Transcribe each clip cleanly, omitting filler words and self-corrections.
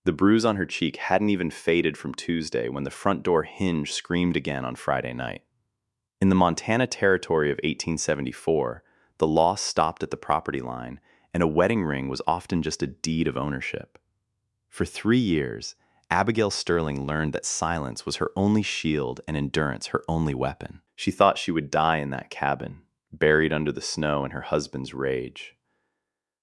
The bruise on her cheek hadn't even faded from Tuesday when the front door hinge screamed again on Friday night. In the Montana Territory of 1874, the law stopped at the property line, and a wedding ring was often just a deed of ownership. For 3 years, Abigail Sterling learned that silence was her only shield and endurance her only weapon. She thought she would die in that cabin, buried under the snow in her husband's rage.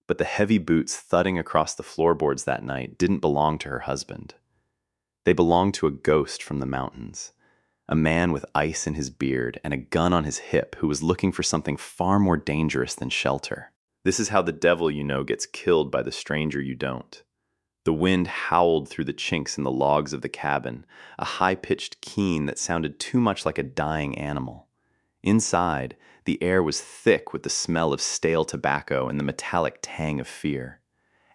But the heavy boots thudding across the floorboards that night didn't belong to her husband. They belonged to a ghost from the mountains, a man with ice in his beard and a gun on his hip who was looking for something far more dangerous than shelter. This is how the devil you know gets killed by the stranger you don't. The wind howled through the chinks in the logs of the cabin, a high-pitched keen that sounded too much like a dying animal. Inside, the air was thick with the smell of stale tobacco and the metallic tang of fear.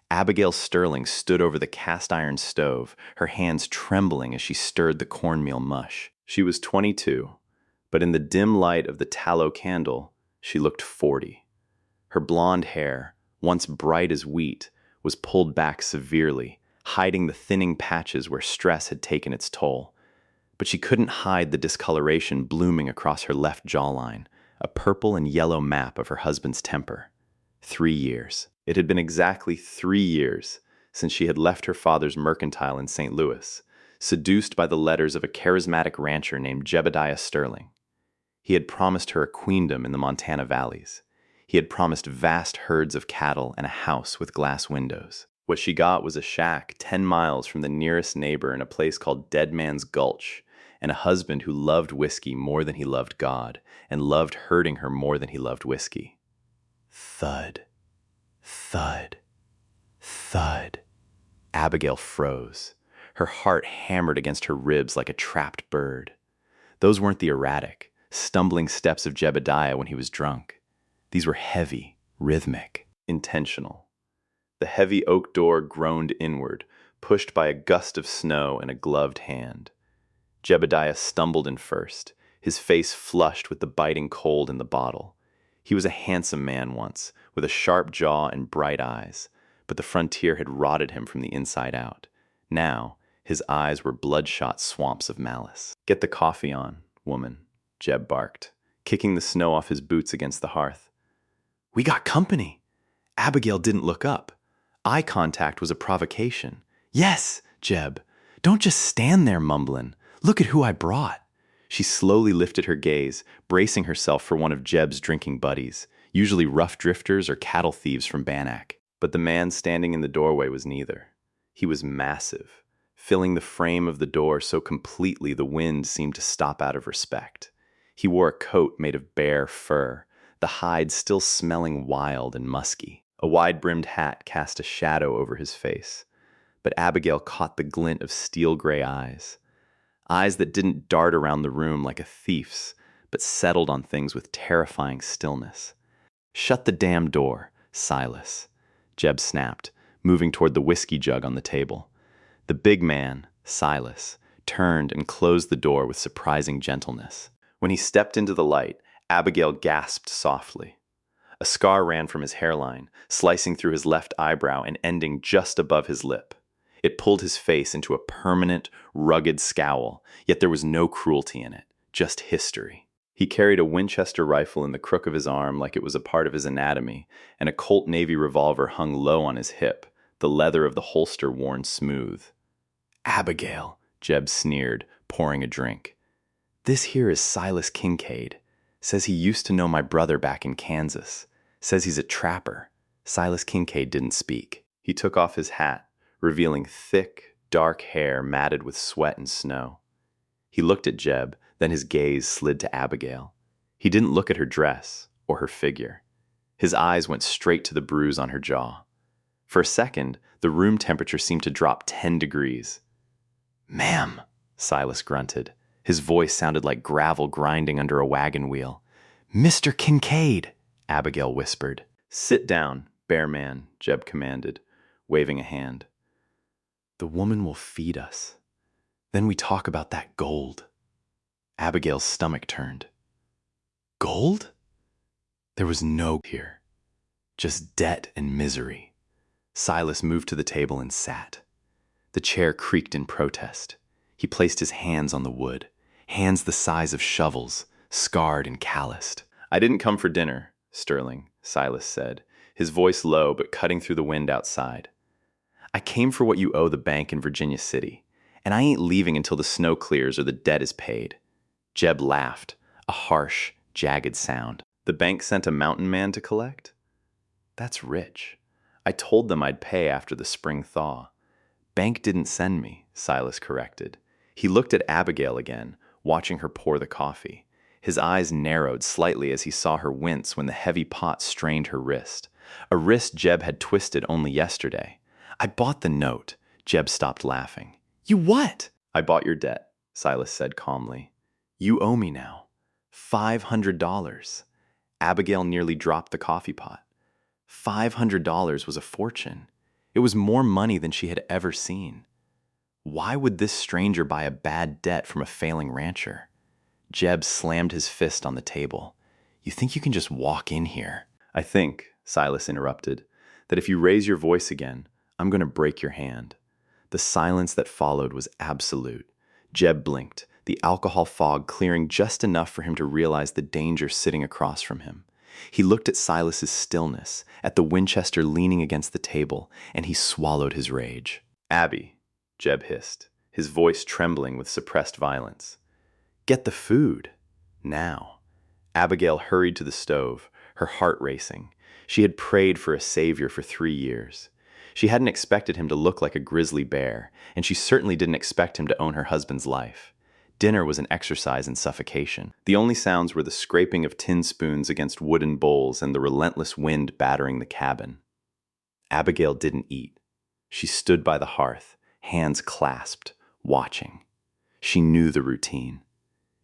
Abigail Sterling stood over the cast-iron stove, her hands trembling as she stirred the cornmeal mush. She was 22, but in the dim light of the tallow candle, she looked 40. Her blonde hair, once bright as wheat, was pulled back severely, hiding the thinning patches where stress had taken its toll. But she couldn't hide the discoloration blooming across her left jawline, a purple and yellow map of her husband's temper. 3 years. It had been exactly 3 years since she had left her father's mercantile in St. Louis, seduced by the letters of a charismatic rancher named Jebediah Sterling. He had promised her a queendom in the Montana valleys. He had promised vast herds of cattle and a house with glass windows. What she got was a shack 10 miles from the nearest neighbor in a place called Dead Man's Gulch, and a husband who loved whiskey more than he loved God, and loved hurting her more than he loved whiskey. Thud, thud, thud. Abigail froze. Her heart hammered against her ribs like a trapped bird. Those weren't the erratic, stumbling steps of Jebediah when he was drunk. These were heavy, rhythmic, intentional. The heavy oak door groaned inward, pushed by a gust of snow and a gloved hand. Jebediah stumbled in first, his face flushed with the biting cold in the bottle. He was a handsome man once, with a sharp jaw and bright eyes, but the frontier had rotted him from the inside out. Now, his eyes were bloodshot swamps of malice. "Get the coffee on, woman," Jeb barked, kicking the snow off his boots against the hearth. "We got company." Abigail didn't look up. Eye contact was a provocation. "Yes, Jeb. Don't just stand there mumbling. Look at who I brought." She slowly lifted her gaze, bracing herself for one of Jeb's drinking buddies, usually rough drifters or cattle thieves from Bannack. But the man standing in the doorway was neither. He was massive, filling the frame of the door so completely the wind seemed to stop out of respect. He wore a coat made of bear fur, the hide still smelling wild and musky. A wide-brimmed hat cast a shadow over his face, but Abigail caught the glint of steel-gray eyes. Eyes that didn't dart around the room like a thief's, but settled on things with terrifying stillness. "Shut the damn door, Silas," Jeb snapped, moving toward the whiskey jug on the table. The big man, Silas, turned and closed the door with surprising gentleness. When he stepped into the light, Abigail gasped softly. A scar ran from his hairline, slicing through his left eyebrow and ending just above his lip. It pulled his face into a permanent, rugged scowl, yet there was no cruelty in it, just history. He carried a Winchester rifle in the crook of his arm like it was a part of his anatomy, and a Colt Navy revolver hung low on his hip, the leather of the holster worn smooth. "Abigail," Jeb sneered, pouring a drink. "This here is Silas Kincaid. Says he used to know my brother back in Kansas. Says he's a trapper." Silas Kincaid didn't speak. He took off his hat, revealing thick, dark hair matted with sweat and snow. He looked at Jeb, then his gaze slid to Abigail. He didn't look at her dress or her figure. His eyes went straight to the bruise on her jaw. For a second, the room temperature seemed to drop 10 degrees. "Ma'am," Silas grunted. His voice sounded like gravel grinding under a wagon wheel. "Mr. Kincaid," Abigail whispered. "Sit down, bear man," Jeb commanded, waving a hand. "The woman will feed us. Then we talk about that gold." Abigail's stomach turned. Gold? There was no here. Just debt and misery. Silas moved to the table and sat. The chair creaked in protest. He placed his hands on the wood, hands the size of shovels, scarred and calloused. "I didn't come for dinner, Sterling," Silas said, his voice low but cutting through the wind outside. "I came for what you owe the bank in Virginia City, and I ain't leaving until the snow clears or the debt is paid." Jeb laughed, a harsh, jagged sound. "The bank sent a mountain man to collect?" "That's rich. I told them I'd pay after the spring thaw." "Bank didn't send me," Silas corrected. He looked at Abigail again, watching her pour the coffee. His eyes narrowed slightly as he saw her wince when the heavy pot strained her wrist, a wrist Jeb had twisted only yesterday. "I bought the note." Jeb stopped laughing. "You what?" "I bought your debt," Silas said calmly. "You owe me now. $500. Abigail nearly dropped the coffee pot. $500 was a fortune. It was more money than she had ever seen. Why would this stranger buy a bad debt from a failing rancher? Jeb slammed his fist on the table. "You think you can just walk in here?" "I think," Silas interrupted, "that if you raise your voice again, I'm going to break your hand." The silence that followed was absolute. Jeb blinked, the alcohol fog clearing just enough for him to realize the danger sitting across from him. He looked at Silas's stillness, at the Winchester leaning against the table, and he swallowed his rage. "Abby," Jeb hissed, his voice trembling with suppressed violence. "Get the food. Now." Abigail hurried to the stove, her heart racing. She had prayed for a savior for 3 years. She hadn't expected him to look like a grizzly bear, and she certainly didn't expect him to own her husband's life. Dinner was an exercise in suffocation. The only sounds were the scraping of tin spoons against wooden bowls and the relentless wind battering the cabin. Abigail didn't eat. She stood by the hearth, hands clasped, watching. She knew the routine.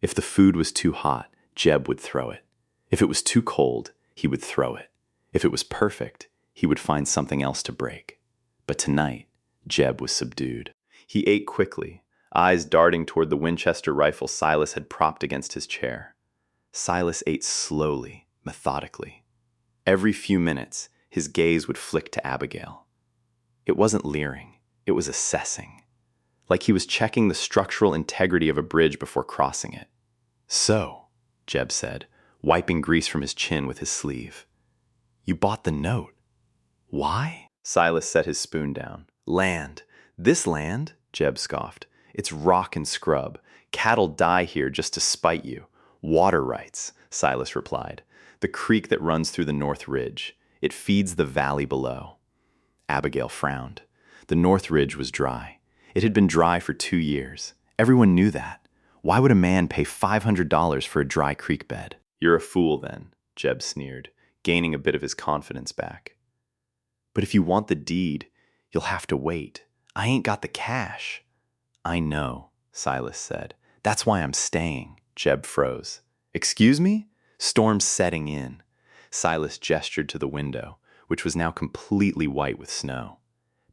If the food was too hot, Jeb would throw it. If it was too cold, he would throw it. If it was perfect, he would find something else to break. But tonight, Jeb was subdued. He ate quickly, eyes darting toward the Winchester rifle Silas had propped against his chair. Silas ate slowly, methodically. Every few minutes, his gaze would flick to Abigail. It wasn't leering, it was assessing. Like he was checking the structural integrity of a bridge before crossing it. "So," Jeb said, wiping grease from his chin with his sleeve. "You bought the note. Why?" Silas set his spoon down. "Land. This land?" Jeb scoffed. "It's rock and scrub. Cattle die here just to spite you." "Water rights," Silas replied. "The creek that runs through the North Ridge. It feeds the valley below." Abigail frowned. The North Ridge was dry. It had been dry for 2 years. Everyone knew that. Why would a man pay $500 for a dry creek bed? "You're a fool then," Jeb sneered, gaining a bit of his confidence back. "But if you want the deed, you'll have to wait. I ain't got the cash." "I know," Silas said. "That's why I'm staying." Jeb froze. "Excuse me?" "Storm's setting in." Silas gestured to the window, which was now completely white with snow.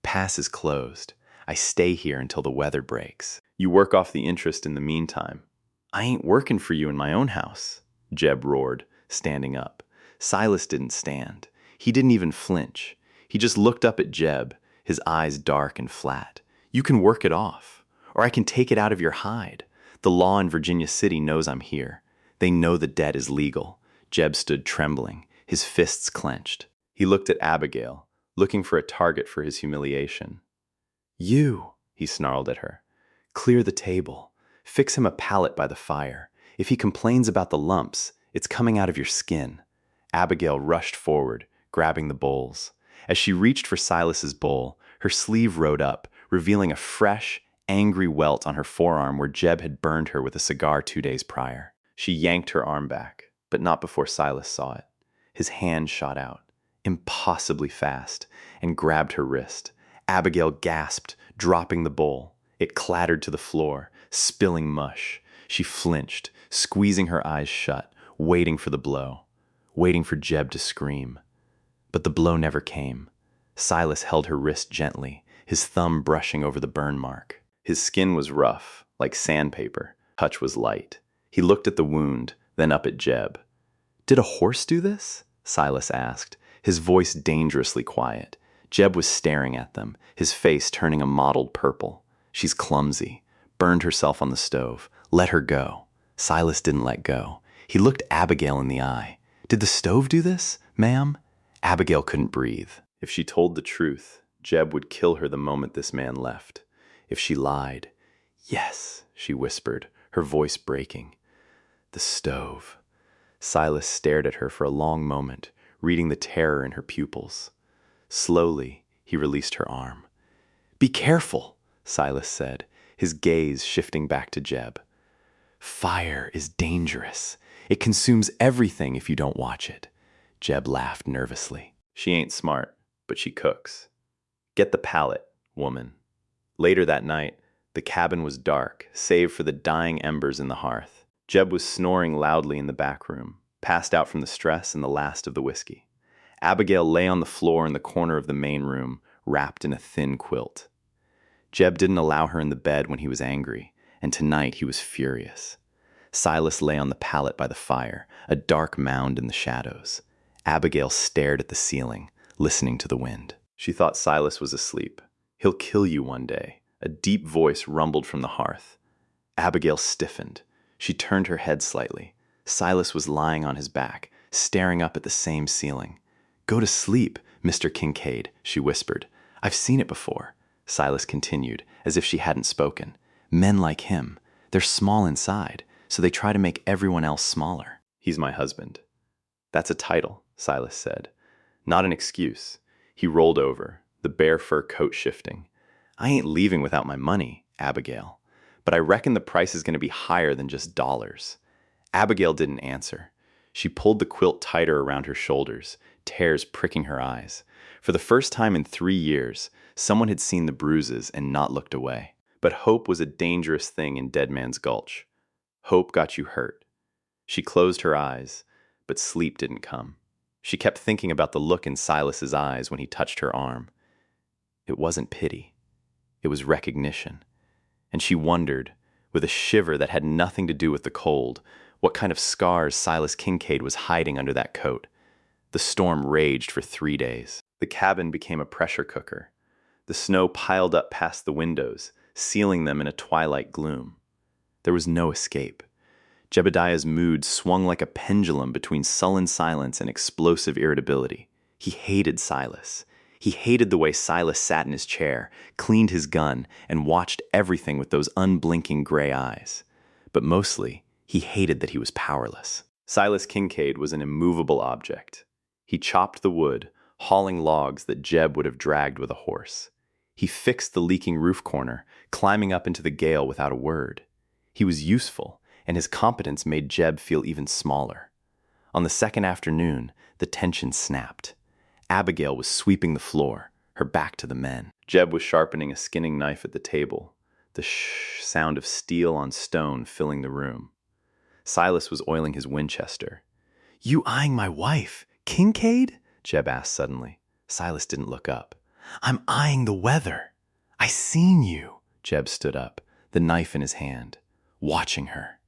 "Pass is closed. I stay here until the weather breaks. You work off the interest in the meantime." "I ain't working for you in my own house," Jeb roared, standing up. Silas didn't stand. He didn't even flinch. He just looked up at Jeb, his eyes dark and flat. "You can work it off, or I can take it out of your hide. The law in Virginia City knows I'm here. They know the debt is legal." Jeb stood trembling, his fists clenched. He looked at Abigail, looking for a target for his humiliation. "You," he snarled at her. "Clear the table. Fix him a pallet by the fire. If he complains about the lumps, it's coming out of your skin." Abigail rushed forward, grabbing the bowls. As she reached for Silas's bowl, her sleeve rode up, revealing a fresh, angry welt on her forearm where Jeb had burned her with a cigar 2 days prior. She yanked her arm back, but not before Silas saw it. His hand shot out, impossibly fast, and grabbed her wrist. Abigail gasped, dropping the bowl. It clattered to the floor, spilling mush. She flinched, squeezing her eyes shut, waiting for the blow, waiting for Jeb to scream. But the blow never came. Silas held her wrist gently, his thumb brushing over the burn mark. His skin was rough, like sandpaper. Touch was light. He looked at the wound, then up at Jeb. "Did a horse do this?" Silas asked, his voice dangerously quiet. Jeb was staring at them, his face turning a mottled purple. She's clumsy. Burned herself on the stove. Let her go. Silas didn't let go. He looked Abigail in the eye. Did the stove do this, ma'am? Abigail couldn't breathe. If she told the truth, Jeb would kill her the moment this man left. If she lied, yes, she whispered, her voice breaking. The stove. Silas stared at her for a long moment, reading the terror in her pupils. Slowly, he released her arm. Be careful, Silas said, his gaze shifting back to Jeb. Fire is dangerous. It consumes everything if you don't watch it. Jeb laughed nervously. She ain't smart, but she cooks. Get the pallet, woman. Later that night, the cabin was dark, save for the dying embers in the hearth. Jeb was snoring loudly in the back room, passed out from the stress and the last of the whiskey. Abigail lay on the floor in the corner of the main room, wrapped in a thin quilt. Jeb didn't allow her in the bed when he was angry, and tonight he was furious. Silas lay on the pallet by the fire, a dark mound in the shadows. Abigail stared at the ceiling, listening to the wind. She thought Silas was asleep. He'll kill you one day. A deep voice rumbled from the hearth. Abigail stiffened. She turned her head slightly. Silas was lying on his back, staring up at the same ceiling. Go to sleep, Mr. Kincaid, she whispered. I've seen it before. Silas continued, as if she hadn't spoken. Men like him, they're small inside, so they try to make everyone else smaller. He's my husband. That's a title, Silas said. Not an excuse. He rolled over, the bear fur coat shifting. I ain't leaving without my money, Abigail. But I reckon the price is going to be higher than just dollars. Abigail didn't answer. She pulled the quilt tighter around her shoulders, tears pricking her eyes. For the first time in 3 years, someone had seen the bruises and not looked away. But hope was a dangerous thing in Dead Man's Gulch. Hope got you hurt. She closed her eyes, but sleep didn't come. She kept thinking about the look in Silas's eyes when he touched her arm. It wasn't pity. It was recognition. And she wondered, with a shiver that had nothing to do with the cold, what kind of scars Silas Kincaid was hiding under that coat. The storm raged for 3 days. The cabin became a pressure cooker. The snow piled up past the windows, sealing them in a twilight gloom. There was no escape. Jebediah's mood swung like a pendulum between sullen silence and explosive irritability. He hated Silas. He hated the way Silas sat in his chair, cleaned his gun, and watched everything with those unblinking gray eyes. But mostly, he hated that he was powerless. Silas Kincaid was an immovable object. He chopped the wood, hauling logs that Jeb would have dragged with a horse. He fixed the leaking roof corner, climbing up into the gale without a word. He was useful, and his competence made Jeb feel even smaller. On the second afternoon, the tension snapped. Abigail was sweeping the floor, her back to the men. Jeb was sharpening a skinning knife at the table, the sound of steel on stone filling the room. Silas was oiling his Winchester. You eyeing my wife, Kincaid? Jeb asked suddenly. Silas didn't look up. I'm eyeing the weather. I seen you. Jeb stood up, the knife in his hand, watching her.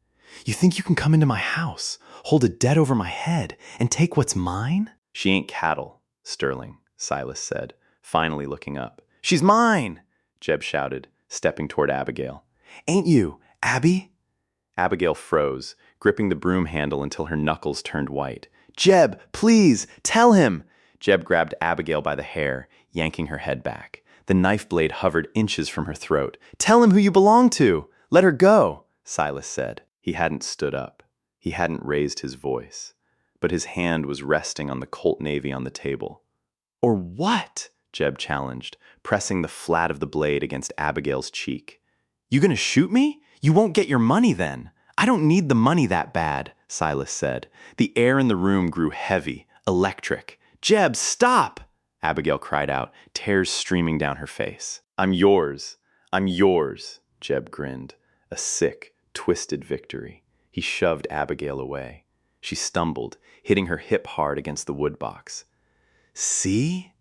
You think you can come into my house, hold a debt over my head, and take what's mine? She ain't cattle, Sterling, Silas said, finally looking up. She's mine, Jeb shouted, stepping toward Abigail. Ain't you, Abby? Abigail froze, gripping the broom handle until her knuckles turned white. Jeb, please, tell him! Jeb grabbed Abigail by the hair, yanking her head back. The knife blade hovered inches from her throat. Tell him who you belong to! Let her go, Silas said. He hadn't stood up. He hadn't raised his voice. But his hand was resting on the Colt Navy on the table. Or what? Jeb challenged, pressing the flat of the blade against Abigail's cheek. You gonna shoot me? You won't get your money then. I don't need the money that bad, Silas said. The air in the room grew heavy, electric. Jeb, stop! Abigail cried out, tears streaming down her face. I'm yours. I'm yours, Jeb grinned, a sick, twisted victory. He shoved Abigail away. She stumbled, hitting her hip hard against the wood box. See?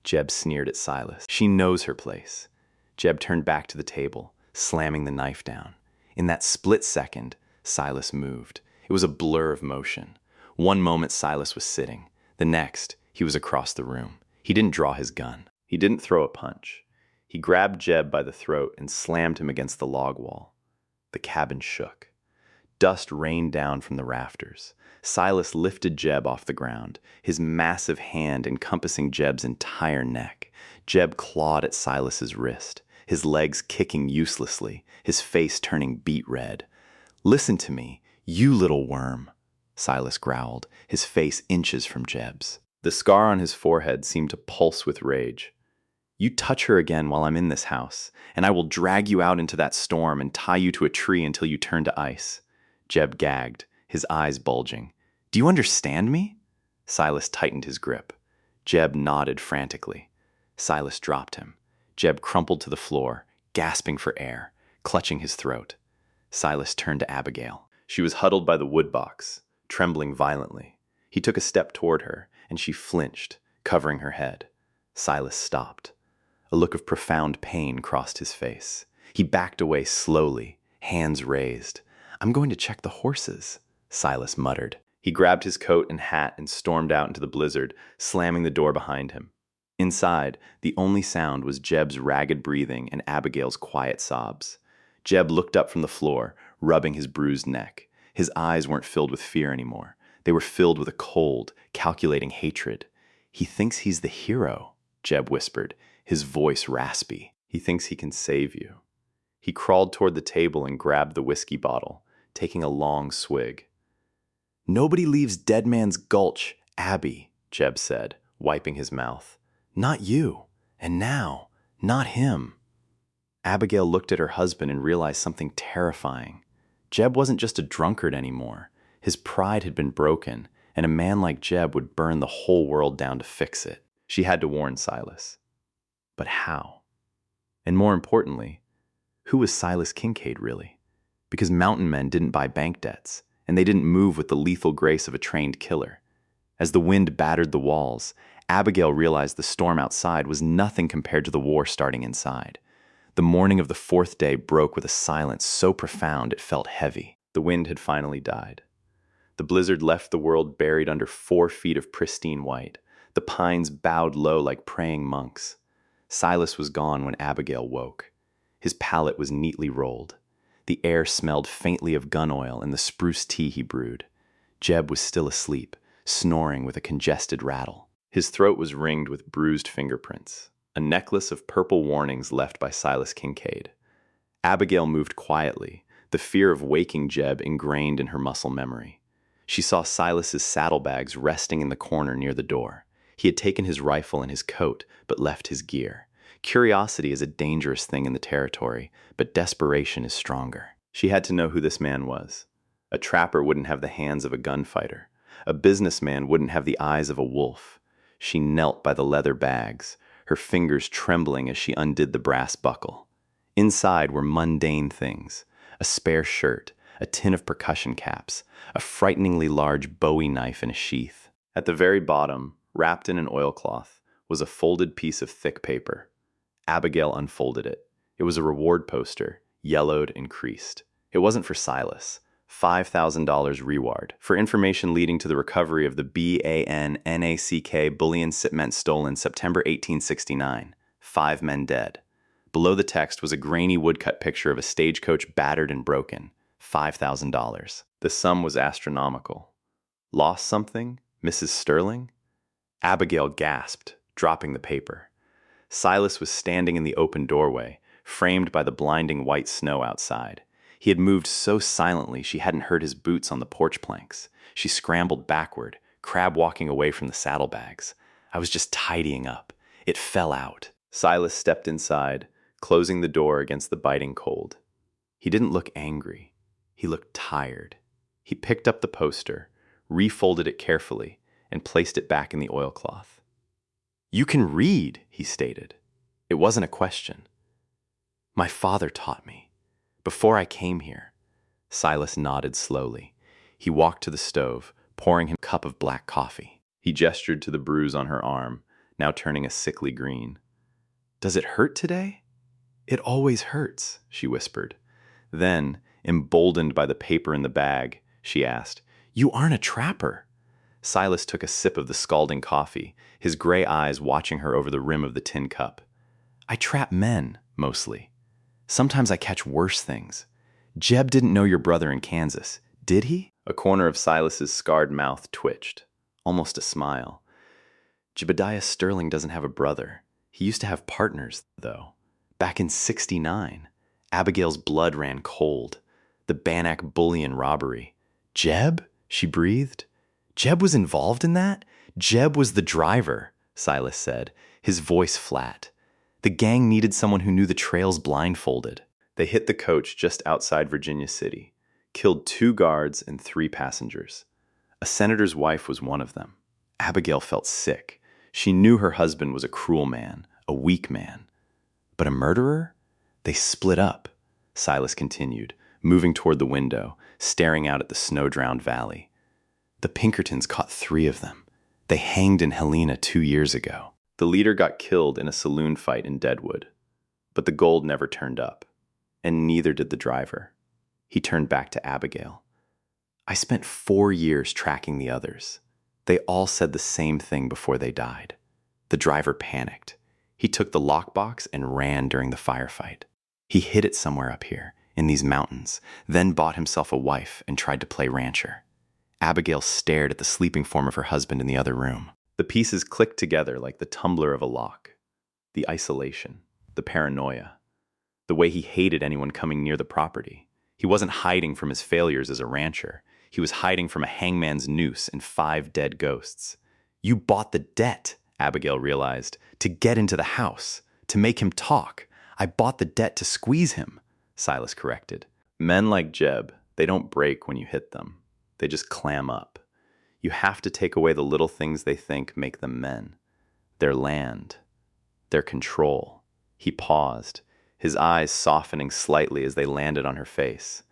Jeb sneered at Silas. She knows her place. Jeb turned back to the table, slamming the knife down. In that split second, Silas moved. It was a blur of motion. One moment Silas was sitting. The next, he was across the room. He didn't draw his gun. He didn't throw a punch. He grabbed Jeb by the throat and slammed him against the log wall. The cabin shook. Dust rained down from the rafters. Silas lifted Jeb off the ground, his massive hand encompassing Jeb's entire neck. Jeb clawed at Silas's wrist, his legs kicking uselessly, his face turning beet red. "Listen to me, you little worm," Silas growled, his face inches from Jeb's. The scar on his forehead seemed to pulse with rage. "You touch her again while I'm in this house, and I will drag you out into that storm and tie you to a tree until you turn to ice." Jeb gagged, his eyes bulging. "Do you understand me?" Silas tightened his grip. Jeb nodded frantically. Silas dropped him. Jeb crumpled to the floor, gasping for air, clutching his throat. Silas turned to Abigail. She was huddled by the wood box, trembling violently. He took a step toward her, and she flinched, covering her head. Silas stopped. A look of profound pain crossed his face. He backed away slowly, hands raised. "I'm going to check the horses," Silas muttered. He grabbed his coat and hat and stormed out into the blizzard, slamming the door behind him. Inside, the only sound was Jeb's ragged breathing and Abigail's quiet sobs. Jeb looked up from the floor, rubbing his bruised neck. His eyes weren't filled with fear anymore. They were filled with a cold, calculating hatred. "He thinks he's the hero," Jeb whispered, his voice raspy. "He thinks he can save you." He crawled toward the table and grabbed the whiskey bottle, taking a long swig. "Nobody leaves Dead Man's Gulch, Abby," Jeb said, wiping his mouth. "Not you. And now, not him." Abigail looked at her husband and realized something terrifying. Jeb wasn't just a drunkard anymore. His pride had been broken, and a man like Jeb would burn the whole world down to fix it. She had to warn Silas. But how? And more importantly, who was Silas Kincaid really? Because mountain men didn't buy bank debts, and they didn't move with the lethal grace of a trained killer. As the wind battered the walls, Abigail realized the storm outside was nothing compared to the war starting inside. The morning of the fourth day broke with a silence so profound it felt heavy. The wind had finally died. The blizzard left the world buried under 4 feet of pristine white. The pines bowed low like praying monks. Silas was gone when Abigail woke. His pallet was neatly rolled. The air smelled faintly of gun oil and the spruce tea he brewed. Jeb was still asleep, snoring with a congested rattle. His throat was ringed with bruised fingerprints, a necklace of purple warnings left by Silas Kincaid. Abigail moved quietly, the fear of waking Jeb ingrained in her muscle memory. She saw Silas's saddlebags resting in the corner near the door. He had taken his rifle and his coat, but left his gear. Curiosity is a dangerous thing in the territory, but desperation is stronger. She had to know who this man was. A trapper wouldn't have the hands of a gunfighter. A businessman wouldn't have the eyes of a wolf. She knelt by the leather bags, her fingers trembling as she undid the brass buckle. Inside were mundane things: a spare shirt, a tin of percussion caps, a frighteningly large Bowie knife in a sheath. At the very bottom, wrapped in an oilcloth, was a folded piece of thick paper. Abigail unfolded it. It was a reward poster, yellowed and creased. It wasn't for Silas. $5,000 reward for information leading to the recovery of the BANNACK bullion shipment stolen September 1869. 5 men dead. Below the text was a grainy woodcut picture of a stagecoach battered and broken. $5,000. The sum was astronomical. Lost something, Mrs. Sterling? Abigail gasped, dropping the paper. Silas was standing in the open doorway, framed by the blinding white snow outside. He had moved so silently she hadn't heard his boots on the porch planks. She scrambled backward, crab walking away from the saddlebags. "I was just tidying up. It fell out." Silas stepped inside, closing the door against the biting cold. He didn't look angry. He looked tired. He picked up the poster, refolded it carefully, and placed it back in the oilcloth. "You can read," he stated. It wasn't a question. "My father taught me. Before I came here." Silas nodded slowly. He walked to the stove, pouring him a cup of black coffee. He gestured to the bruise on her arm, now turning a sickly green. "Does it hurt today?" "It always hurts," she whispered. Then, emboldened by the paper in the bag, she asked, "You aren't a trapper." Silas took a sip of the scalding coffee, his gray eyes watching her over the rim of the tin cup. I trap men, mostly. Sometimes I catch worse things. Jeb didn't know your brother in Kansas, did he? A corner of Silas's scarred mouth twitched, almost a smile. Jebediah Sterling doesn't have a brother. He used to have partners, though. Back in '69, Abigail's blood ran cold. The Bannack bullion robbery. Jeb? She breathed. Jeb was involved in that? Jeb was the driver, Silas said, his voice flat. The gang needed someone who knew the trails blindfolded. They hit the coach just outside Virginia City, killed 2 guards and 3 passengers. A senator's wife was one of them. Abigail felt sick. She knew her husband was a cruel man, a weak man. But a murderer? They split up, Silas continued, moving toward the window, staring out at the snow-drowned valley. The Pinkertons caught 3 of them. They hanged in Helena 2 years ago. The leader got killed in a saloon fight in Deadwood. But the gold never turned up, and neither did the driver. He turned back to Abigail. I spent 4 years tracking the others. They all said the same thing before they died. The driver panicked. He took the lockbox and ran during the firefight. He hid it somewhere up here, in these mountains, then bought himself a wife and tried to play rancher. Abigail stared at the sleeping form of her husband in the other room. The pieces clicked together like the tumbler of a lock. The isolation, the paranoia, the way he hated anyone coming near the property. He wasn't hiding from his failures as a rancher. He was hiding from a hangman's noose and 5 dead ghosts. You bought the debt, Abigail realized, to get into the house, to make him talk. I bought the debt to squeeze him, Silas corrected. Men like Jeb, they don't break when you hit them. They just clam up. You have to take away the little things they think make them men. Their land, their control. He paused, his eyes softening slightly as they landed on her face.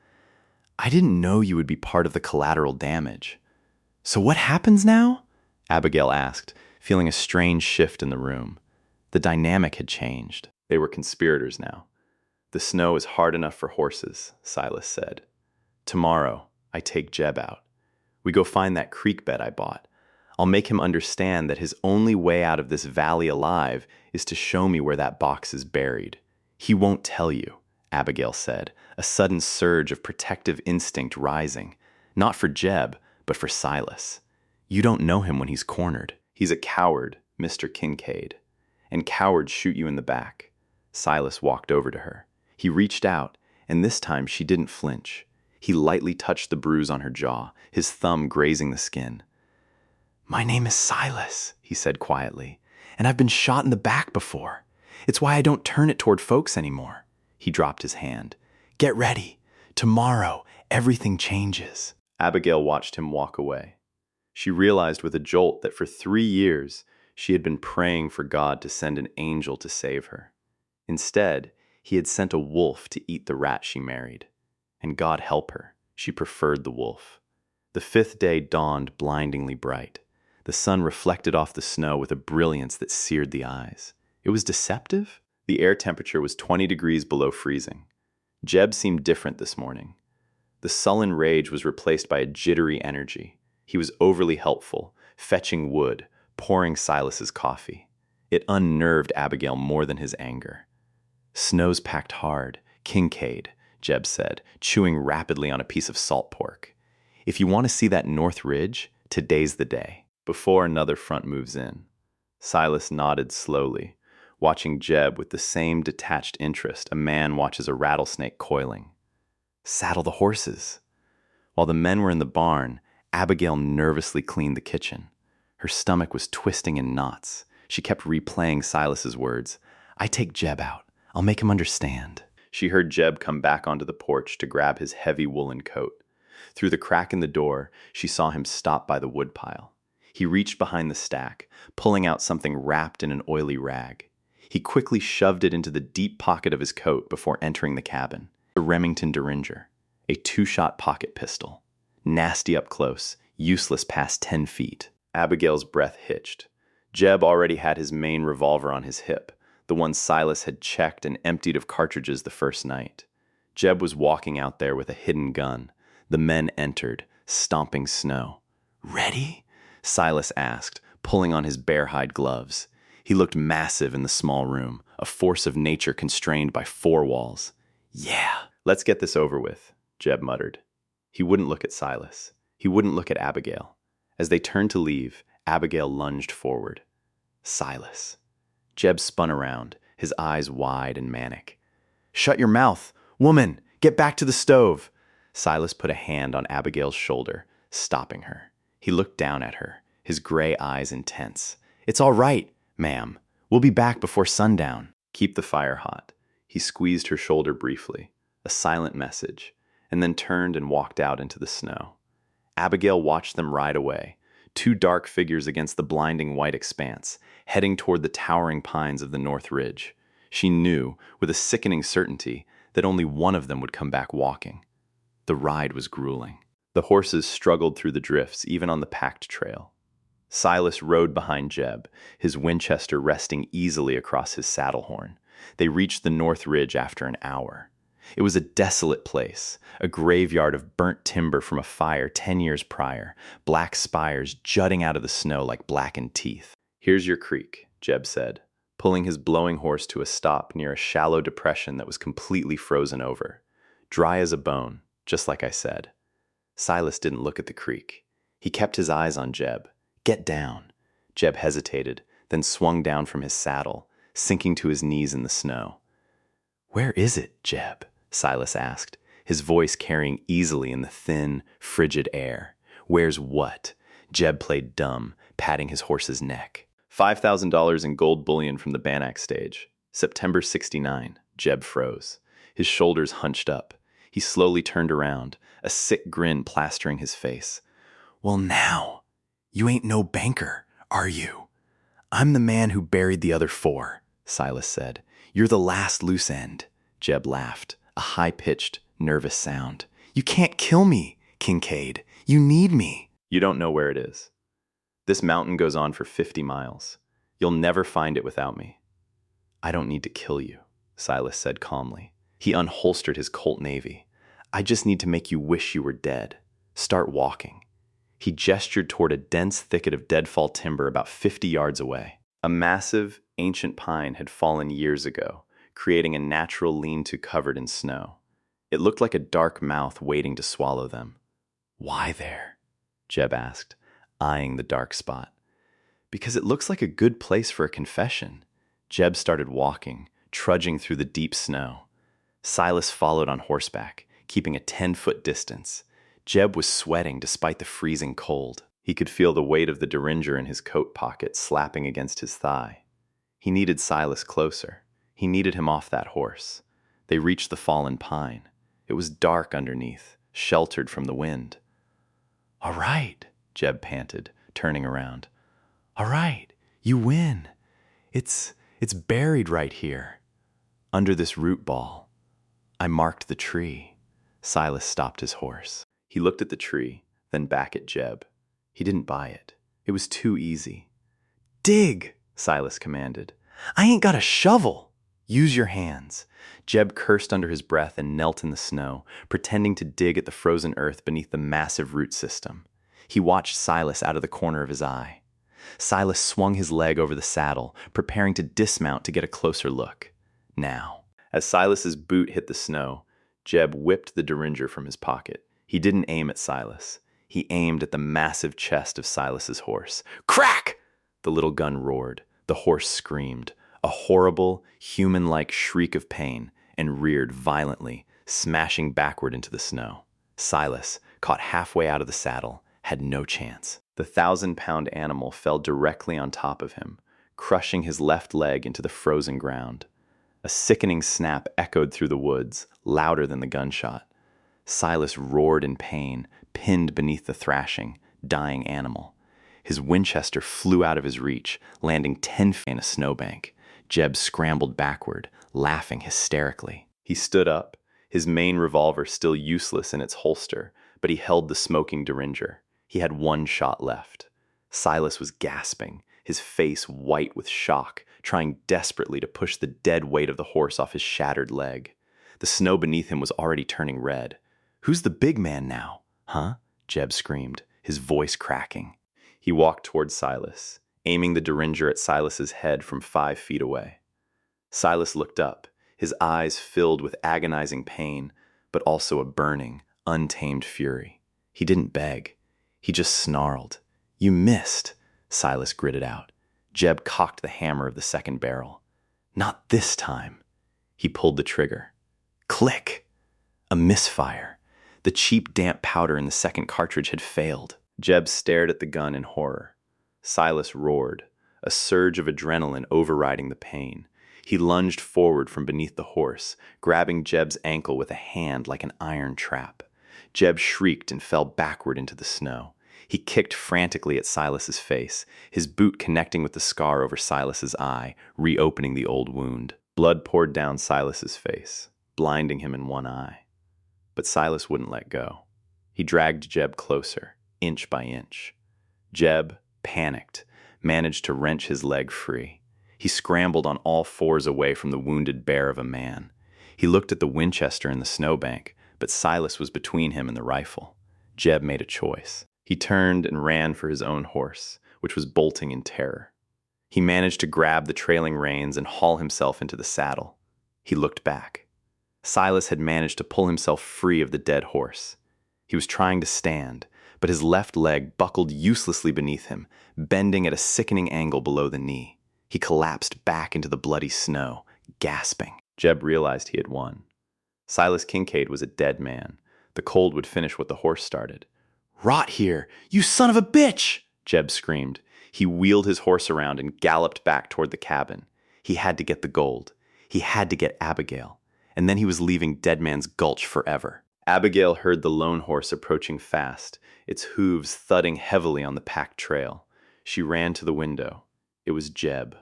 I didn't know you would be part of the collateral damage. So what happens now? Abigail asked, feeling a strange shift in the room. The dynamic had changed. They were conspirators now. The snow is hard enough for horses, Silas said. Tomorrow, I take Jeb out. We go find that creek bed I bought. I'll make him understand that his only way out of this valley alive is to show me where that box is buried. He won't tell you, Abigail said, a sudden surge of protective instinct rising. Not for Jeb, but for Silas. You don't know him when he's cornered. He's a coward, Mr. Kincaid. And cowards shoot you in the back. Silas walked over to her. He reached out, and this time she didn't flinch. He lightly touched the bruise on her jaw, his thumb grazing the skin. My name is Silas, he said quietly, and I've been shot in the back before. It's why I don't turn it toward folks anymore. He dropped his hand. Get ready. Tomorrow, everything changes. Abigail watched him walk away. She realized with a jolt that for 3 years, she had been praying for God to send an angel to save her. Instead, he had sent a wolf to eat the rat she married. And God help her, she preferred the wolf. The 5th day dawned blindingly bright. The sun reflected off the snow with a brilliance that seared the eyes. It was deceptive. The air temperature was 20 degrees below freezing. Jeb seemed different this morning. The sullen rage was replaced by a jittery energy. He was overly helpful, fetching wood, pouring Silas's coffee. It unnerved Abigail more than his anger. Snow's packed hard. Kincaid, Jeb said, chewing rapidly on a piece of salt pork. If you want to see that North Ridge, today's the day, before another front moves in. Silas nodded slowly, watching Jeb with the same detached interest a man watches a rattlesnake coiling. Saddle the horses. While the men were in the barn, Abigail nervously cleaned the kitchen. Her stomach was twisting in knots. She kept replaying Silas's words. I take Jeb out. I'll make him understand. She heard Jeb come back onto the porch to grab his heavy woolen coat. Through the crack in the door, she saw him stop by the woodpile. He reached behind the stack, pulling out something wrapped in an oily rag. He quickly shoved it into the deep pocket of his coat before entering the cabin. A Remington Derringer, a 2-shot pocket pistol. Nasty up close, useless past 10 feet. Abigail's breath hitched. Jeb already had his main revolver on his hip, the one Silas had checked and emptied of cartridges the first night. Jeb was walking out there with a hidden gun. The men entered, stomping snow. Ready? Silas asked, pulling on his bear-hide gloves. He looked massive in the small room, a force of nature constrained by four walls. Yeah, let's get this over with, Jeb muttered. He wouldn't look at Silas. He wouldn't look at Abigail. As they turned to leave, Abigail lunged forward. Silas. Jeb spun around, his eyes wide and manic. Shut your mouth! Woman, get back to the stove! Silas put a hand on Abigail's shoulder, stopping her. He looked down at her, his gray eyes intense. It's all right, ma'am. We'll be back before sundown. Keep the fire hot. He squeezed her shoulder briefly, a silent message, and then turned and walked out into the snow. Abigail watched them ride away, two dark figures against the blinding white expanse, heading toward the towering pines of the North Ridge. She knew, with a sickening certainty, that only one of them would come back walking. The ride was grueling. The horses struggled through the drifts, even on the packed trail. Silas rode behind Jeb, his Winchester resting easily across his saddle horn. They reached the North Ridge after an hour. It was a desolate place, a graveyard of burnt timber from a fire 10 years prior, black spires jutting out of the snow like blackened teeth. Here's your creek, Jeb said, pulling his blowing horse to a stop near a shallow depression that was completely frozen over. Dry as a bone, just like I said. Silas didn't look at the creek. He kept his eyes on Jeb. Get down. Jeb hesitated, then swung down from his saddle, sinking to his knees in the snow. Where is it, Jeb? Silas asked, his voice carrying easily in the thin, frigid air. Where's what? Jeb played dumb, patting his horse's neck. $5,000 in gold bullion from the Bannack stage. September '69. Jeb froze. His shoulders hunched up. He slowly turned around, a sick grin plastering his face. Well now, you ain't no banker, are you? I'm the man who buried the other four, Silas said. You're the last loose end. Jeb laughed, a high-pitched, nervous sound. You can't kill me, Kincaid. You need me. You don't know where it is. This mountain goes on for 50 miles. You'll never find it without me. I don't need to kill you, Silas said calmly. He unholstered his Colt Navy. I just need to make you wish you were dead. Start walking. He gestured toward a dense thicket of deadfall timber about 50 yards away. A massive, ancient pine had fallen years ago, creating a natural lean-to covered in snow. It looked like a dark mouth waiting to swallow them. Why there? Jeb asked, eyeing the dark spot. Because it looks like a good place for a confession. Jeb started walking, trudging through the deep snow. Silas followed on horseback, keeping a 10-foot distance. Jeb was sweating despite the freezing cold. He could feel the weight of the derringer in his coat pocket slapping against his thigh. He needed Silas closer. He needed him off that horse. They reached the fallen pine. It was dark underneath, sheltered from the wind. All right, Jeb panted, turning around. All right, you win. It's buried right here, under this root ball. I marked the tree. Silas stopped his horse. He looked at the tree, then back at Jeb. He didn't buy it. It was too easy. Dig, Silas commanded. I ain't got a shovel. Use your hands. Jeb cursed under his breath and knelt in the snow, pretending to dig at the frozen earth beneath the massive root system. He watched Silas out of the corner of his eye. Silas swung his leg over the saddle, preparing to dismount to get a closer look. Now, as Silas's boot hit the snow, Jeb whipped the derringer from his pocket. He didn't aim at Silas. He aimed at the massive chest of Silas's horse. Crack! The little gun roared. The horse screamed, a horrible, human-like shriek of pain, and reared violently, smashing backward into the snow. Silas, caught halfway out of the saddle, had no chance. The 1,000-pound animal fell directly on top of him, crushing his left leg into the frozen ground. A sickening snap echoed through the woods, louder than the gunshot. Silas roared in pain, pinned beneath the thrashing, dying animal. His Winchester flew out of his reach, landing 10 feet in a snowbank. Jeb scrambled backward, laughing hysterically. He stood up, his main revolver still useless in its holster, but he held the smoking derringer. He had one shot left. Silas was gasping, his face white with shock, trying desperately to push the dead weight of the horse off his shattered leg. The snow beneath him was already turning red. Who's the big man now? Huh? Jeb screamed, his voice cracking. He walked toward Silas, aiming the Derringer at Silas's head from 5 feet away. Silas looked up, his eyes filled with agonizing pain, but also a burning, untamed fury. He didn't beg. He just snarled. "You missed," Silas gritted out. Jeb cocked the hammer of the second barrel. "Not this time." He pulled the trigger. Click! A misfire. The cheap, damp powder in the second cartridge had failed. Jeb stared at the gun in horror. Silas roared, a surge of adrenaline overriding the pain. He lunged forward from beneath the horse, grabbing Jeb's ankle with a hand like an iron trap. Jeb shrieked and fell backward into the snow. He kicked frantically at Silas's face, his boot connecting with the scar over Silas's eye, reopening the old wound. Blood poured down Silas's face, blinding him in one eye. But Silas wouldn't let go. He dragged Jeb closer, inch by inch. Jeb, panicked, managed to wrench his leg free. He scrambled on all fours away from the wounded bear of a man. He looked at the Winchester in the snowbank, but Silas was between him and the rifle. Jeb made a choice. He turned and ran for his own horse, which was bolting in terror. He managed to grab the trailing reins and haul himself into the saddle. He looked back. Silas had managed to pull himself free of the dead horse. He was trying to stand, but his left leg buckled uselessly beneath him, bending at a sickening angle below the knee. He collapsed back into the bloody snow, gasping. Jeb realized he had won. Silas Kincaid was a dead man. The cold would finish what the horse started. "Rot here, you son of a bitch!" Jeb screamed. He wheeled his horse around and galloped back toward the cabin. He had to get the gold. He had to get Abigail. And then he was leaving Dead Man's Gulch forever. Abigail heard the lone horse approaching fast, its hooves thudding heavily on the packed trail. She ran to the window. It was Jeb.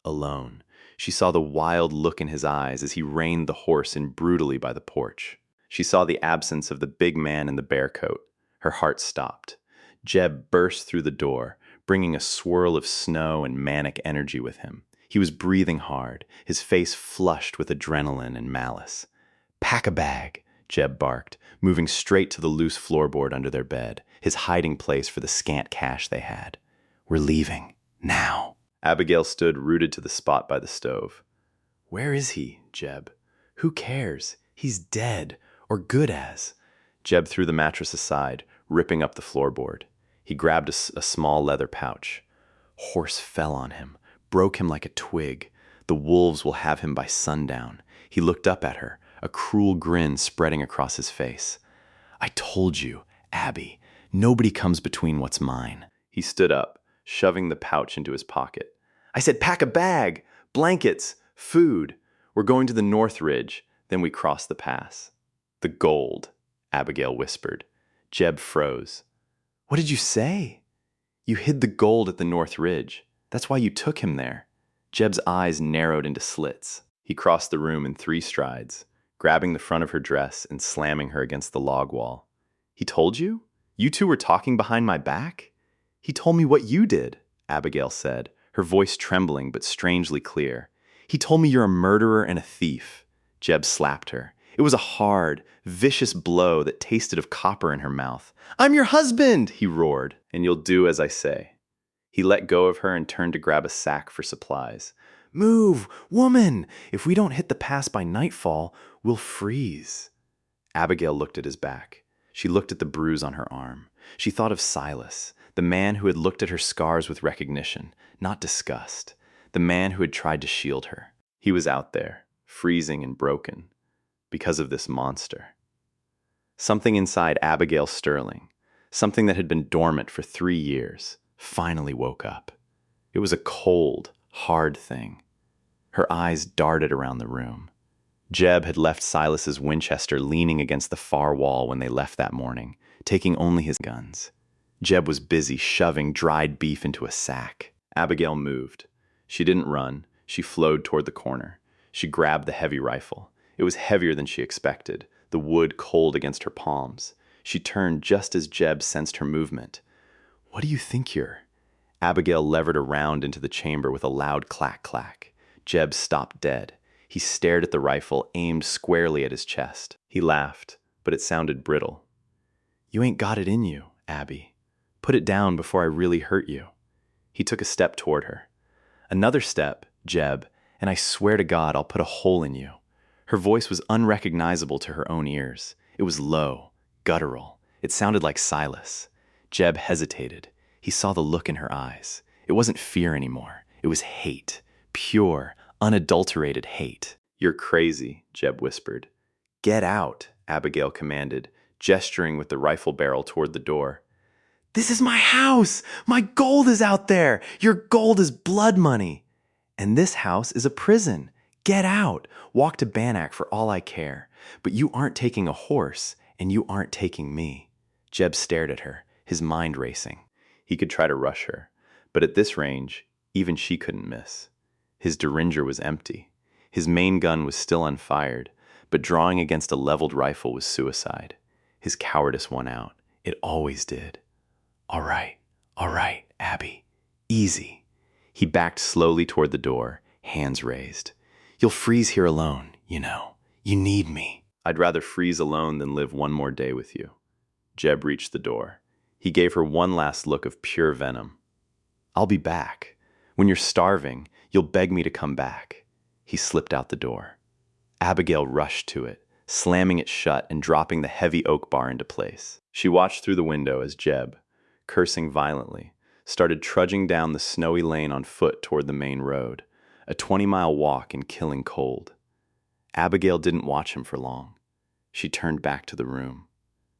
Alone. She saw the wild look in his eyes as he reined the horse in brutally by the porch. She saw the absence of the big man in the bear coat. Her heart stopped. Jeb burst through the door, bringing a swirl of snow and manic energy with him. He was breathing hard, his face flushed with adrenaline and malice. "Pack a bag," Jeb barked, moving straight to the loose floorboard under their bed, his hiding place for the scant cash they had. "We're leaving. Now." Abigail stood rooted to the spot by the stove. "Where is he, Jeb? Who cares? He's dead, or good as." Jeb threw the mattress aside, ripping up the floorboard. He grabbed a small leather pouch. Horse fell on him, broke him like a twig. The wolves will have him by sundown. He looked up at her, a cruel grin spreading across his face. "I told you, Abby, nobody comes between what's mine." He stood up, shoving the pouch into his pocket. "I said pack a bag, blankets, food. We're going to the North Ridge, then we cross the pass." "The gold," Abigail whispered. Jeb froze. "What did you say?" "You hid the gold at the North Ridge. That's why you took him there." Jeb's eyes narrowed into slits. He crossed the room in 3 strides, grabbing the front of her dress and slamming her against the log wall. "He told you? You two were talking behind my back?" "He told me what you did," Abigail said, her voice trembling but strangely clear. "He told me you're a murderer and a thief." Jeb slapped her. It was a hard, vicious blow that tasted of copper in her mouth. "I'm your husband," he roared, "and you'll do as I say." He let go of her and turned to grab a sack for supplies. "Move, woman! If we don't hit the pass by nightfall, we'll freeze." Abigail looked at his back. She looked at the bruise on her arm. She thought of Silas, the man who had looked at her scars with recognition, not disgust, the man who had tried to shield her. He was out there, freezing and broken, because of this monster. Something inside Abigail Sterling, something that had been dormant for 3 years, finally woke up. It was a cold, hard thing. Her eyes darted around the room. Jeb had left Silas's Winchester leaning against the far wall when they left that morning, taking only his guns. Jeb was busy shoving dried beef into a sack. Abigail moved. She didn't run. She flowed toward the corner. She grabbed the heavy rifle. It was heavier than she expected, the wood cold against her palms. She turned just as Jeb sensed her movement. "What do you think you're?" Abigail levered around into the chamber with a loud clack-clack. Jeb stopped dead. He stared at the rifle, aimed squarely at his chest. He laughed, but it sounded brittle. "You ain't got it in you, Abby. Put it down before I really hurt you." He took a step toward her. "Another step, Jeb, and I swear to God I'll put a hole in you." Her voice was unrecognizable to her own ears. It was low, guttural. It sounded like Silas. Jeb hesitated. He saw the look in her eyes. It wasn't fear anymore. It was hate. Pure, unadulterated hate. "You're crazy," Jeb whispered. "Get out," Abigail commanded, gesturing with the rifle barrel toward the door. "This is my house! My gold is out there! Your gold is blood money! And this house is a prison. Get out! Walk to Bannack for all I care. But you aren't taking a horse, and you aren't taking me." Jeb stared at her, his mind racing. He could try to rush her, but at this range, even she couldn't miss. His Derringer was empty. His main gun was still unfired, but drawing against a leveled rifle was suicide. His cowardice won out. It always did. All right, Abby. Easy." He backed slowly toward the door, hands raised. "You'll freeze here alone, you know. You need me." "I'd rather freeze alone than live one more day with you." Jeb reached the door. He gave her one last look of pure venom. "I'll be back. When you're starving, you'll beg me to come back." He slipped out the door. Abigail rushed to it, slamming it shut and dropping the heavy oak bar into place. She watched through the window as Jeb, cursing violently, started trudging down the snowy lane on foot toward the main road, a 20-mile walk in killing cold. Abigail didn't watch him for long. She turned back to the room.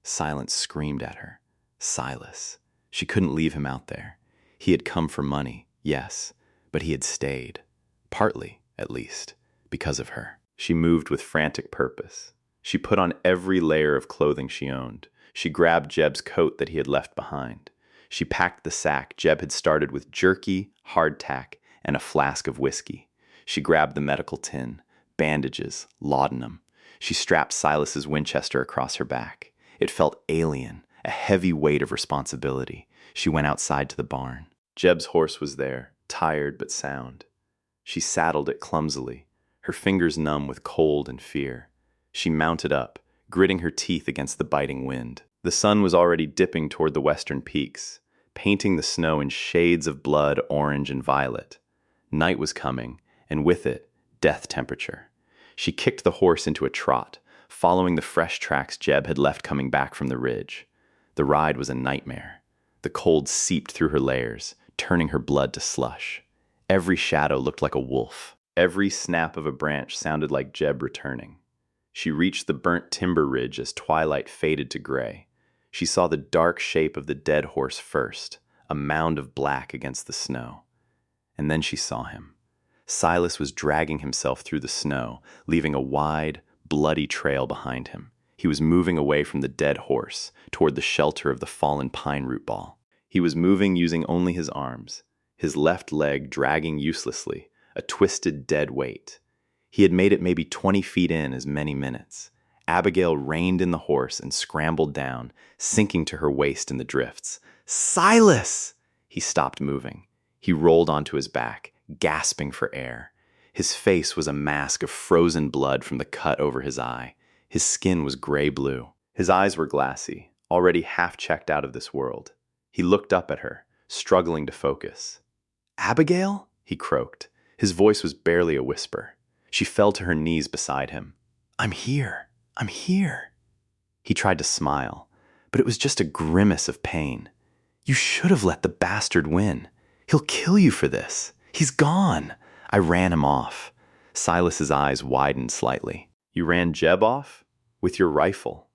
Silence screamed at her. Silas. She couldn't leave him out there. He had come for money, yes, but he had stayed. Partly, at least, because of her. She moved with frantic purpose. She put on every layer of clothing she owned. She grabbed Jeb's coat that he had left behind. She packed the sack Jeb had started with jerky, hardtack, and a flask of whiskey. She grabbed the medical tin, bandages, laudanum. She strapped Silas's Winchester across her back. It felt alien, a heavy weight of responsibility. She went outside to the barn. Jeb's horse was there, tired but sound. She saddled it clumsily, her fingers numb with cold and fear. She mounted up, gritting her teeth against the biting wind. The sun was already dipping toward the western peaks, painting the snow in shades of blood, orange, and violet. Night was coming, and with it, death temperature. She kicked the horse into a trot, following the fresh tracks Jeb had left coming back from the ridge. The ride was a nightmare. The cold seeped through her layers, turning her blood to slush. Every shadow looked like a wolf. Every snap of a branch sounded like Jeb returning. She reached the burnt timber ridge as twilight faded to gray. She saw the dark shape of the dead horse first, a mound of black against the snow. And then she saw him. Silas was dragging himself through the snow, leaving a wide, bloody trail behind him. He was moving away from the dead horse, toward the shelter of the fallen pine root ball. He was moving using only his arms, his left leg dragging uselessly, a twisted dead weight. He had made it maybe 20 feet in as many minutes. Abigail reined in the horse and scrambled down, sinking to her waist in the drifts. "Silas!" He stopped moving. He rolled onto his back, gasping for air. His face was a mask of frozen blood from the cut over his eye. His skin was gray-blue. His eyes were glassy, already half checked out of this world. He looked up at her, struggling to focus. "Abigail?" he croaked. His voice was barely a whisper. She fell to her knees beside him. I'm here. He tried to smile, but it was just a grimace of pain. "You should have let the bastard win. He'll kill you for this. He's gone. I ran him off." Silas's eyes widened slightly. "You ran Jeb off? With your rifle?"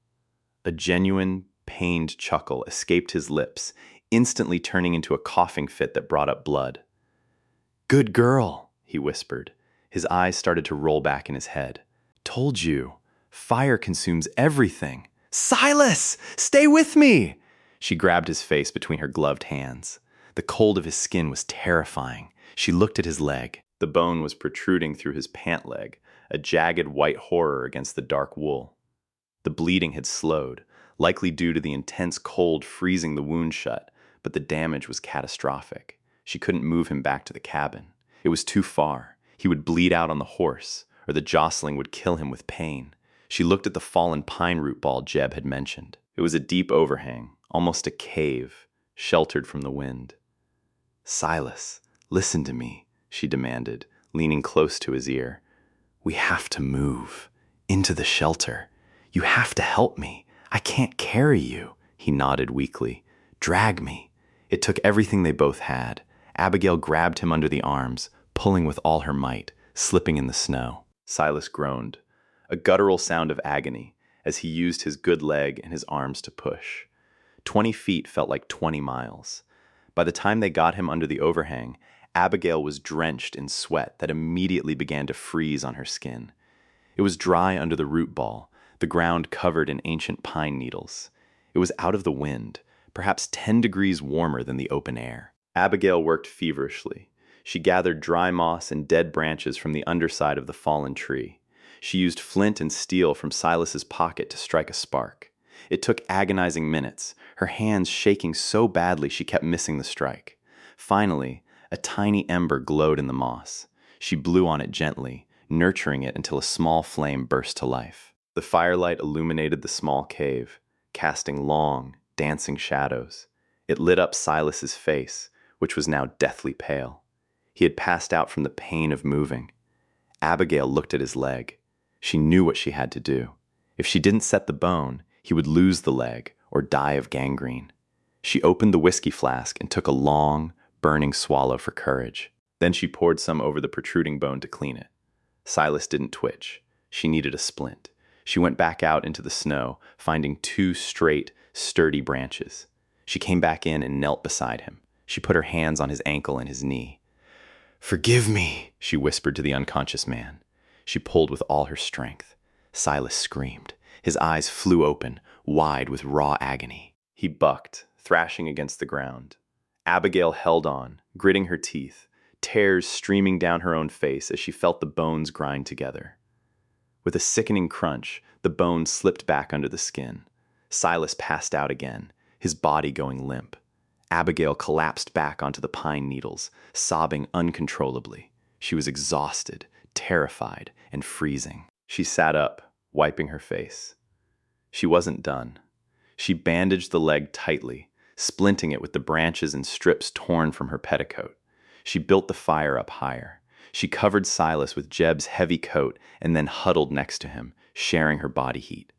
A genuine, pained chuckle escaped his lips, instantly turning into a coughing fit that brought up blood. "Good girl," he whispered. His eyes started to roll back in his head. "Told you. Fire consumes everything." "Silas! Stay with me!" She grabbed his face between her gloved hands. The cold of his skin was terrifying. She looked at his leg. The bone was protruding through his pant leg, a jagged white horror against the dark wool. The bleeding had slowed, likely due to the intense cold freezing the wound shut, but the damage was catastrophic. She couldn't move him back to the cabin. It was too far. He would bleed out on the horse, or the jostling would kill him with pain. She looked at the fallen pine root ball Jeb had mentioned. It was a deep overhang, almost a cave, sheltered from the wind. "Silas, listen to me," she demanded, leaning close to his ear. "We have to move. Into the shelter. You have to help me. I can't carry you." He nodded weakly. "Drag me." It took everything they both had. Abigail grabbed him under the arms, pulling with all her might, slipping in the snow. Silas groaned, a guttural sound of agony, as he used his good leg and his arms to push. 20 feet felt like 20 miles. By the time they got him under the overhang, Abigail was drenched in sweat that immediately began to freeze on her skin. It was dry under the root ball, the ground covered in ancient pine needles. It was out of the wind, perhaps 10 degrees warmer than the open air. Abigail worked feverishly. She gathered dry moss and dead branches from the underside of the fallen tree. She used flint and steel from Silas's pocket to strike a spark. It took agonizing minutes, her hands shaking so badly she kept missing the strike. Finally, a tiny ember glowed in the moss. She blew on it gently, nurturing it until a small flame burst to life. The firelight illuminated the small cave, casting long, dancing shadows. It lit up Silas's face, which was now deathly pale. He had passed out from the pain of moving. Abigail looked at his leg. She knew what she had to do. If she didn't set the bone, he would lose the leg or die of gangrene. She opened the whiskey flask and took a long, burning swallow for courage. Then she poured some over the protruding bone to clean it. Silas didn't twitch. She needed a splint. She went back out into the snow, finding 2 straight, sturdy branches. She came back in and knelt beside him. She put her hands on his ankle and his knee. "Forgive me," she whispered to the unconscious man. She pulled with all her strength. Silas screamed. His eyes flew open, wide with raw agony. He bucked, thrashing against the ground. Abigail held on, gritting her teeth, tears streaming down her own face as she felt the bones grind together. With a sickening crunch, the bones slipped back under the skin. Silas passed out again, his body going limp. Abigail collapsed back onto the pine needles, sobbing uncontrollably. She was exhausted, terrified, and freezing. She sat up, wiping her face. She wasn't done. She bandaged the leg tightly, splinting it with the branches and strips torn from her petticoat. She built the fire up higher. She covered Silas with Jeb's heavy coat and then huddled next to him, sharing her body heat.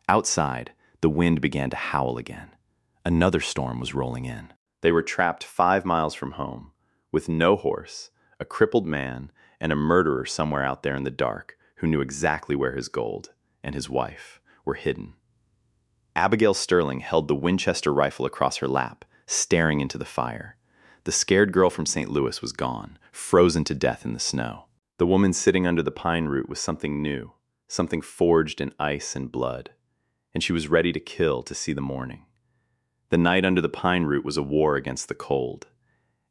Outside, the wind began to howl again. Another storm was rolling in. They were trapped 5 miles from home, with no horse, a crippled man, and a murderer somewhere out there in the dark who knew exactly where his gold and his wife were hidden. Abigail Sterling held the Winchester rifle across her lap, staring into the fire. The scared girl from St. Louis was gone, frozen to death in the snow. The woman sitting under the pine root was something new, something forged in ice and blood, and she was ready to kill to see the morning. The night under the pine root was a war against the cold.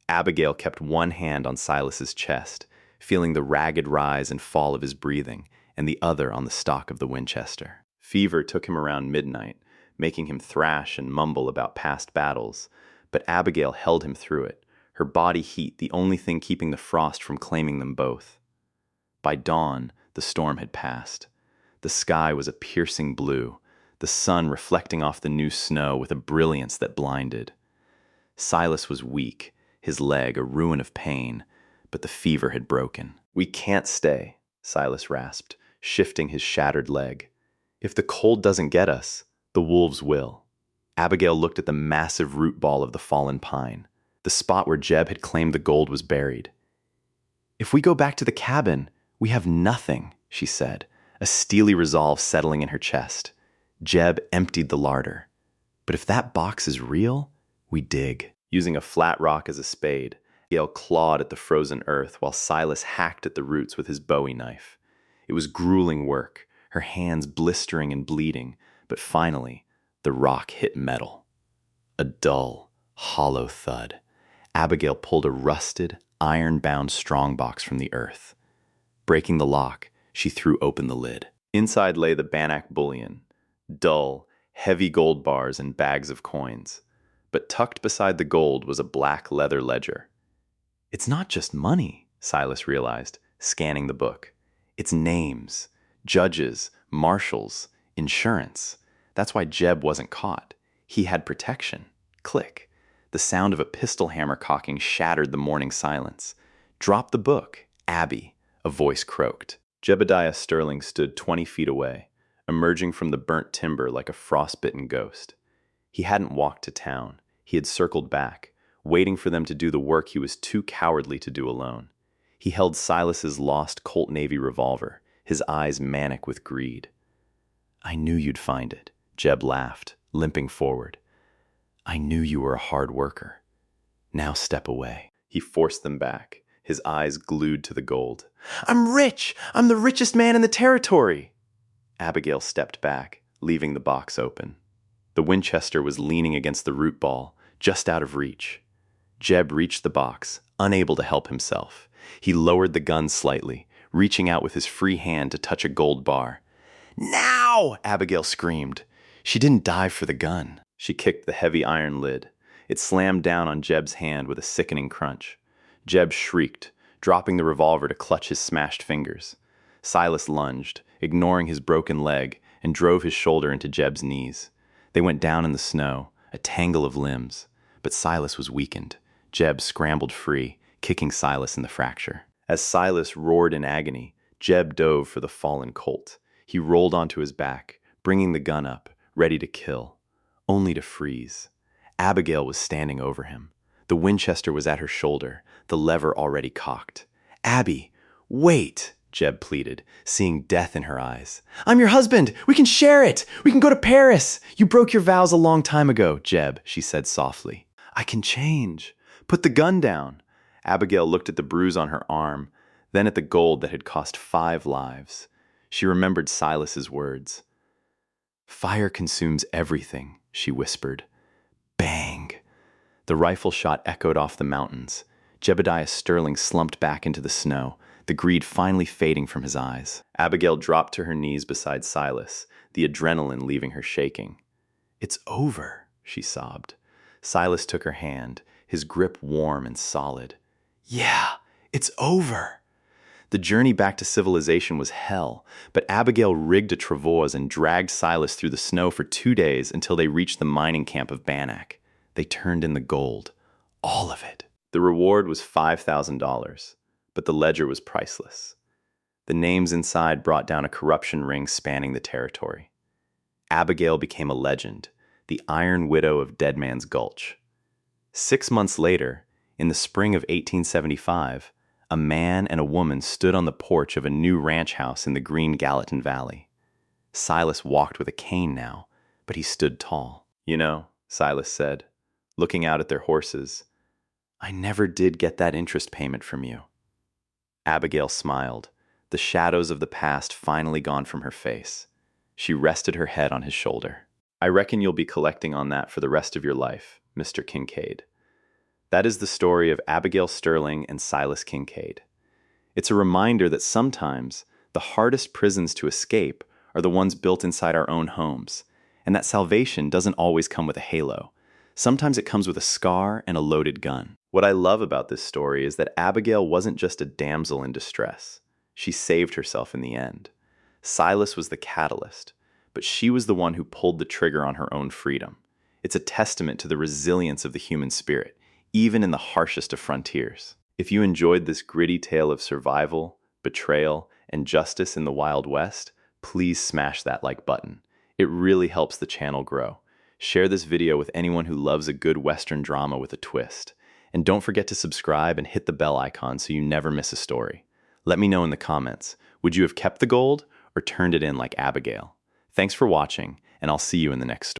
Abigail kept one hand on Silas's chest, feeling the ragged rise and fall of his breathing, and the other on the stock of the Winchester. Fever took him around midnight, making him thrash and mumble about past battles, but Abigail held him through it, her body heat the only thing keeping the frost from claiming them both. By dawn, the storm had passed. The sky was a piercing blue, the sun reflecting off the new snow with a brilliance that blinded. Silas was weak, his leg a ruin of pain, but the fever had broken. "We can't stay," Silas rasped, shifting his shattered leg. "If the cold doesn't get us, the wolves will." Abigail looked at the massive root ball of the fallen pine. The spot where Jeb had claimed the gold was buried. "If we go back to the cabin, we have nothing," she said, a steely resolve settling in her chest. Jeb emptied the larder. "But if that box is real, we dig." Using a flat rock as a spade, Gail clawed at the frozen earth while Silas hacked at the roots with his Bowie knife. It was grueling work, her hands blistering and bleeding, but finally, the rock hit metal. A dull, hollow thud. Abigail pulled a rusted, iron-bound strongbox from the earth. Breaking the lock, she threw open the lid. Inside lay the Bannack bullion, dull, heavy gold bars and bags of coins. But tucked beside the gold was a black leather ledger. "It's not just money," Silas realized, scanning the book. "It's names, judges, marshals, insurance. That's why Jeb wasn't caught. He had protection. Click. The sound of a pistol hammer cocking shattered the morning silence. "Drop the book, Abby," a voice croaked. Jebediah Sterling stood 20 feet away, emerging from the burnt timber like a frostbitten ghost. He hadn't walked to town. He had circled back, waiting for them to do the work he was too cowardly to do alone. He held Silas's lost Colt Navy revolver, his eyes manic with greed. "I knew you'd find it," Jeb laughed, limping forward. "I knew you were a hard worker. Now step away." He forced them back, his eyes glued to the gold. "I'm rich! I'm the richest man in the territory!" Abigail stepped back, leaving the box open. The Winchester was leaning against the root ball, just out of reach. Jeb reached the box, unable to help himself. He lowered the gun slightly, reaching out with his free hand to touch a gold bar. "Now!" Abigail screamed. She didn't dive for the gun. She kicked the heavy iron lid. It slammed down on Jeb's hand with a sickening crunch. Jeb shrieked, dropping the revolver to clutch his smashed fingers. Silas lunged, ignoring his broken leg, and drove his shoulder into Jeb's knees. They went down in the snow, a tangle of limbs. But Silas was weakened. Jeb scrambled free, kicking Silas in the fracture. As Silas roared in agony, Jeb dove for the fallen Colt. He rolled onto his back, bringing the gun up, ready to kill, only to freeze. Abigail was standing over him. The Winchester was at her shoulder, the lever already cocked. "Abby, wait!" Jeb pleaded, seeing death in her eyes. "I'm your husband! We can share it! We can go to Paris! You broke your vows a long time ago, Jeb," she said softly. "I can change. Put the gun down." Abigail looked at the bruise on her arm, then at the gold that had cost 5 lives. She remembered Silas's words. "Fire consumes everything," she whispered. Bang! The rifle shot echoed off the mountains. Jebediah Sterling slumped back into the snow, the greed finally fading from his eyes. Abigail dropped to her knees beside Silas, the adrenaline leaving her shaking. "It's over," she sobbed. Silas took her hand, his grip warm and solid. "Yeah, it's over." The journey back to civilization was hell, but Abigail rigged a travois and dragged Silas through the snow for 2 days until they reached the mining camp of Bannack. They turned in the gold. All of it. The reward was $5,000, but the ledger was priceless. The names inside brought down a corruption ring spanning the territory. Abigail became a legend, the Iron Widow of Dead Man's Gulch. 6 months later, in the spring of 1875, a man and a woman stood on the porch of a new ranch house in the green Gallatin Valley. Silas walked with a cane now, but he stood tall. "You know," Silas said, looking out at their horses, "I never did get that interest payment from you." Abigail smiled, the shadows of the past finally gone from her face. She rested her head on his shoulder. "I reckon you'll be collecting on that for the rest of your life, Mr. Kincaid." That is the story of Abigail Sterling and Silas Kincaid. It's a reminder that sometimes the hardest prisons to escape are the ones built inside our own homes, and that salvation doesn't always come with a halo. Sometimes it comes with a scar and a loaded gun. What I love about this story is that Abigail wasn't just a damsel in distress. She saved herself in the end. Silas was the catalyst, but she was the one who pulled the trigger on her own freedom. It's a testament to the resilience of the human spirit, even in the harshest of frontiers. If you enjoyed this gritty tale of survival, betrayal, and justice in the Wild West, please smash that like button. It really helps the channel grow. Share this video with anyone who loves a good Western drama with a twist. And don't forget to subscribe and hit the bell icon so you never miss a story. Let me know in the comments, would you have kept the gold or turned it in like Abigail? Thanks for watching, and I'll see you in the next story.